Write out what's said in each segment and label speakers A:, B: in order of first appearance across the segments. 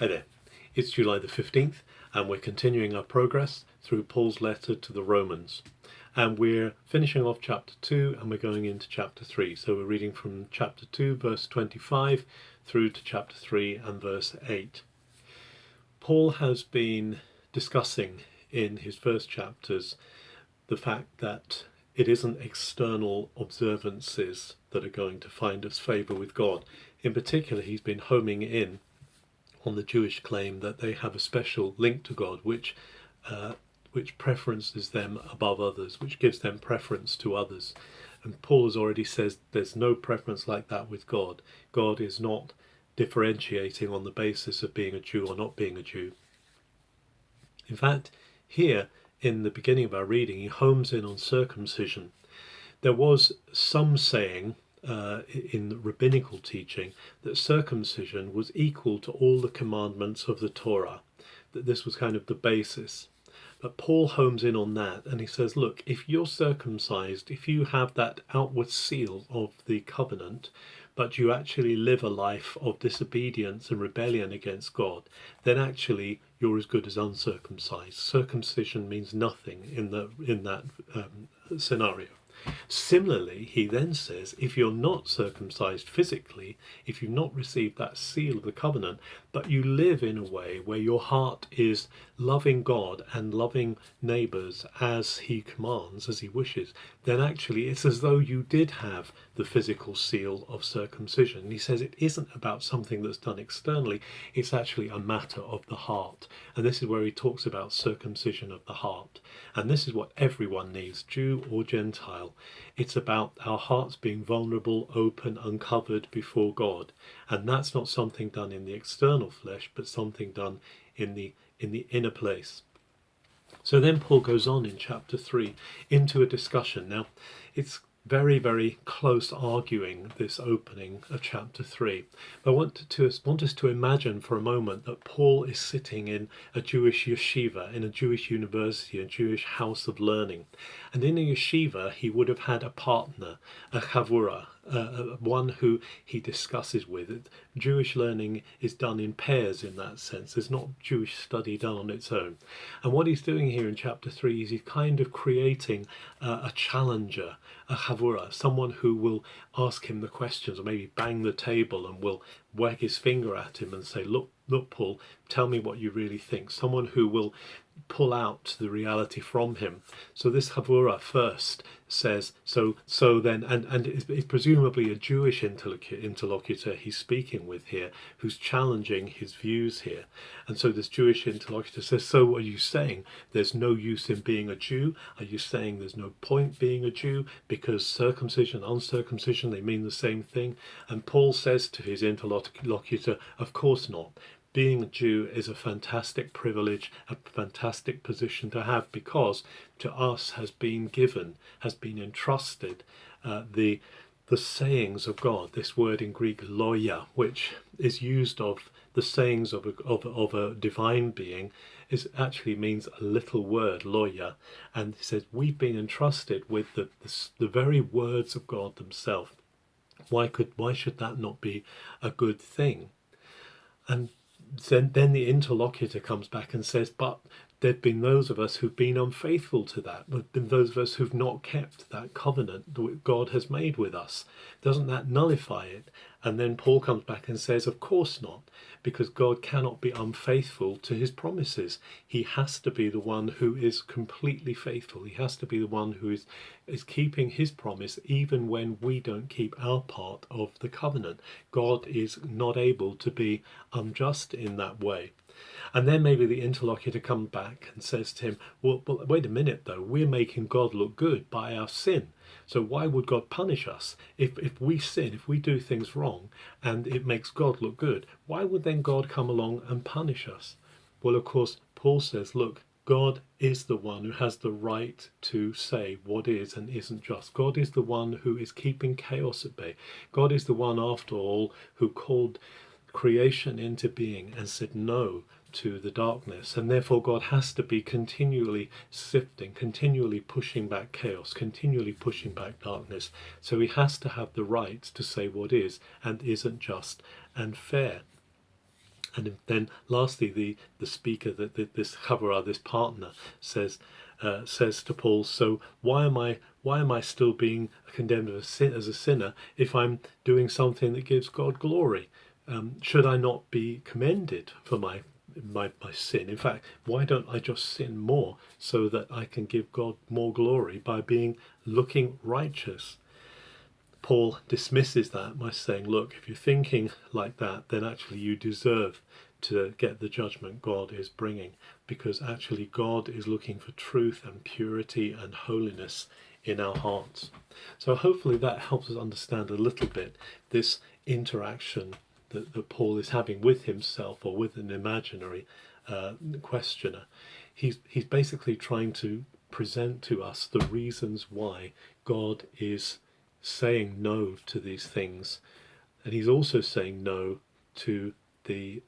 A: Hi there, it's July the 15th and we're continuing our progress through Paul's letter to the Romans. And we're finishing off chapter 2 and we're going into chapter 3. So we're reading from chapter 2 verse 25 through to chapter 3 and verse 8. Paul has been discussing in his first chapters the fact that it isn't external observances that are going to find us favour with God. In particular, he's been homing in on the Jewish claim that they have a special link to God, which preferences them above others, which gives them preference to others. And Paul has already says there's no preference like that with God. God is not differentiating on the basis of being a Jew or not being a Jew. In fact, here in the beginning of our reading, he homes in on circumcision. There was some saying in rabbinical teaching that circumcision was equal to all the commandments of the Torah, that this was kind of the basis. But Paul homes in on that and he says, look, if you're circumcised, if you have that outward seal of the covenant, but you actually live a life of disobedience and rebellion against God, then actually you're as good as uncircumcised. Circumcision means nothing in that scenario. Similarly, he then says, if you're not circumcised physically, if you've not received that seal of the covenant, but you live in a way where your heart is loving God and loving neighbours as he commands, as he wishes, then actually it's as though you did have the physical seal of circumcision. And he says it isn't about something that's done externally, it's actually a matter of the heart. And this is where he talks about circumcision of the heart. And this is what everyone needs, Jew or Gentile. It's about our hearts being vulnerable, open, uncovered before God. And that's not something done in the external flesh, but something done in the inner place. So then Paul goes on in chapter 3 into a discussion. Now, it's very, very close arguing, this opening of chapter 3. I want us to imagine for a moment that Paul is sitting in a Jewish yeshiva, in a Jewish university, a Jewish house of learning. And in a yeshiva, he would have had a partner, a chavura, one who he discusses with. Jewish learning is done in pairs in that sense. There's not Jewish study done on its own. And what he's doing here in chapter 3 is he's kind of creating a challenger, a chavura, someone who will ask him the questions or maybe bang the table and will wag his finger at him and say, look, Paul, tell me what you really think. Someone who will pull out the reality from him. So this chavura first says, so then, and it's presumably a Jewish interlocutor he's speaking with here, who's challenging his views here. And so this Jewish interlocutor says, so are you saying there's no use in being a Jew? Are you saying there's no point being a Jew because circumcision, uncircumcision, they mean the same thing? And Paul says to his interlocutor, of course not. Being a Jew is a fantastic privilege, a fantastic position to have, because to us has been given, has been entrusted the sayings of God. This word in Greek, loia, which is used of the sayings of a divine being, is actually means a little word, loia. And he says we've been entrusted with the very words of God themselves. Why should that not be a good thing? And then the interlocutor comes back and says, but there've been those of us who've been unfaithful to that. There've been those of us who've not kept that covenant that God has made with us. Doesn't that nullify it? And then Paul comes back and says, of course not, because God cannot be unfaithful to his promises. He has to be the one who is completely faithful. He has to be the one who is keeping his promise even when we don't keep our part of the covenant. God is not able to be unjust in that way. And then maybe the interlocutor comes back and says to him, well, wait a minute though, we're making God look good by our sin. So why would God punish us? If we sin, if we do things wrong and it makes God look good, why would then God come along and punish us? Well, of course, Paul says, look, God is the one who has the right to say what is and isn't just. God is the one who is keeping chaos at bay. God is the one, after all, who called creation into being and said no to the darkness, and therefore God has to be continually sifting, continually pushing back chaos, continually pushing back darkness. So he has to have the right to say what is and isn't just and fair. And then lastly, the speaker, this Chavurah, this partner, says to Paul, so why am I still being condemned as a sinner if I'm doing something that gives God glory? Should I not be commended for my sin? In fact, why don't I just sin more so that I can give God more glory by looking righteous? Paul dismisses that by saying, look, if you're thinking like that, then actually you deserve to get the judgment God is bringing, because actually God is looking for truth and purity and holiness in our hearts. So hopefully that helps us understand a little bit this interaction that Paul is having with himself or with an imaginary questioner. He's basically trying to present to us the reasons why God is saying no to these things, and he's also saying no to the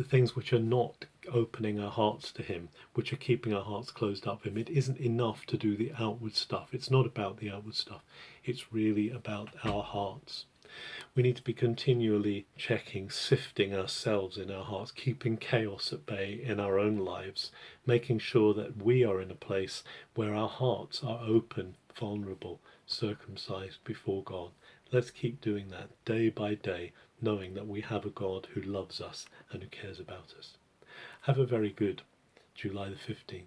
A: things which are not opening our hearts to him, which are keeping our hearts closed up for him. It isn't enough to do the outward stuff. It's not about the outward stuff. It's really about our hearts. We need to be continually checking, sifting ourselves in our hearts, keeping chaos at bay in our own lives, making sure that we are in a place where our hearts are open, vulnerable, circumcised before God. Let's keep doing that day by day, knowing that we have a God who loves us and who cares about us. Have a very good July the 15th.